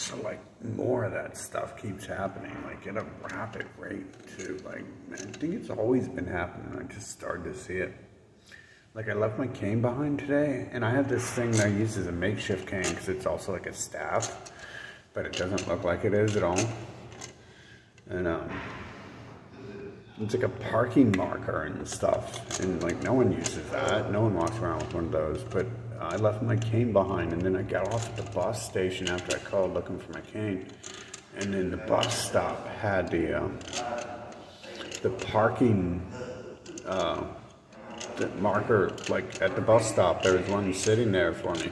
So like more of that stuff keeps happening, like at a rapid rate too. Like, I think it's always been happening. I just started to see it. Like I left my cane behind today, and I have this thing that I use as a makeshift cane because it's also like a staff, but it doesn't look like it is at all. And it's like a parking marker and stuff, and like no one uses that. No one walks around with one of those, but I left my cane behind, and then I got off at the bus station after I called looking for my cane, and then the bus stop had the parking the marker, like at the bus stop there was one sitting there for me,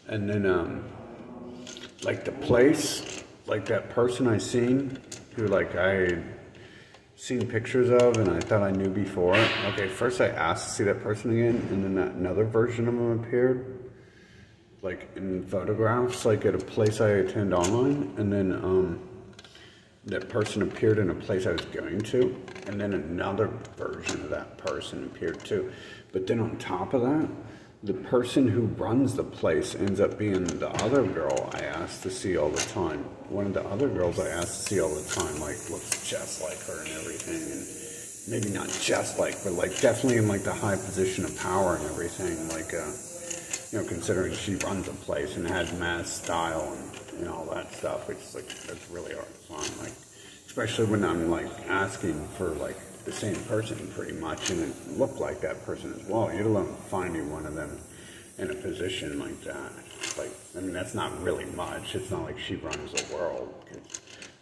and then like the place, like that person I seen who like I had seen pictures of and I thought I knew before. Okay, first I asked to see that person again, and then another version of him appeared, like in photographs, like at a place I attend online, and then that person appeared in a place I was going to, and then another version of that person appeared too. But then on top of that, the person who runs the place ends up being the other girl I asked to see all the time. One of the other girls I asked to see all the time, like, looks just like her and everything, and maybe not just like, but like definitely in like the high position of power and everything, like, you know, considering she runs a place and has mad style and all that stuff, which is like, that's really hard to find, like, especially when I'm like asking for like the same person pretty much, and it looked like that person as well, let alone finding one of them in a position like that. Like, I mean, that's not really much. It's not like she runs the world.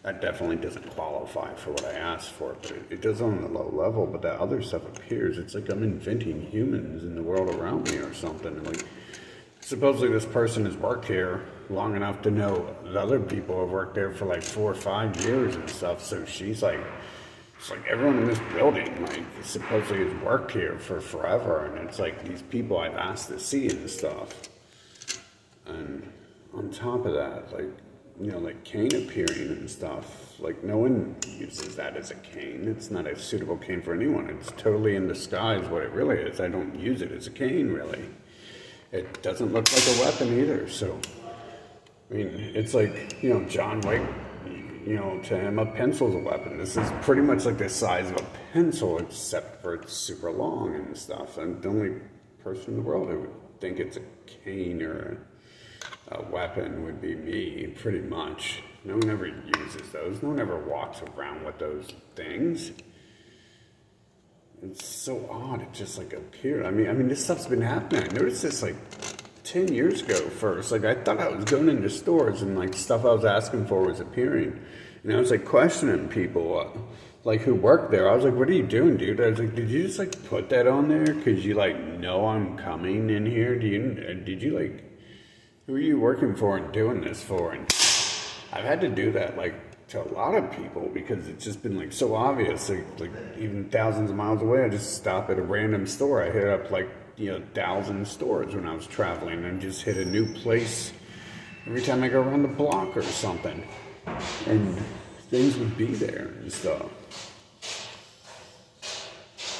That definitely doesn't qualify for what I asked for, but it does on the low level. But that other stuff appears. It's like I'm inventing humans in the world around me or something. Like, supposedly this person has worked here long enough to know the other people have worked there for like 4 or 5 years and stuff. So she's like, it's like everyone in this building, like, supposedly has worked here for forever, and it's like these people I've asked to see and stuff. And on top of that, like, you know, like cane appearing and stuff, like no one uses that as a cane. It's not a suitable cane for anyone. It's totally in disguise what it really is. I don't use it as a cane, really. It doesn't look like a weapon either, so, I mean, it's like, you know, John Wick, you know, to him, a pencil's a weapon. This is pretty much like the size of a pencil, except for it's super long and stuff. And the only person in the world who would think it's a cane or a weapon would be me, pretty much. No one ever uses those. No one ever walks around with those things. It's so odd. It just like appeared. I mean, this stuff's been happening. I noticed this like 10 years ago first. Like, I thought I was going into stores and like stuff I was asking for was appearing, and I was like questioning people like who worked there. I was like, what are you doing, dude? I was like, did you just like put that on there because you like know I'm coming in here? Did you like, who are you working for and doing this for? And I've had to do that like to a lot of people because it's just been like so obvious. Like even thousands of miles away, I just stop at a random store. I hit up like, you know, 1,000 stores when I was traveling, and just hit a new place every time I go around the block or something, and things would be there and stuff.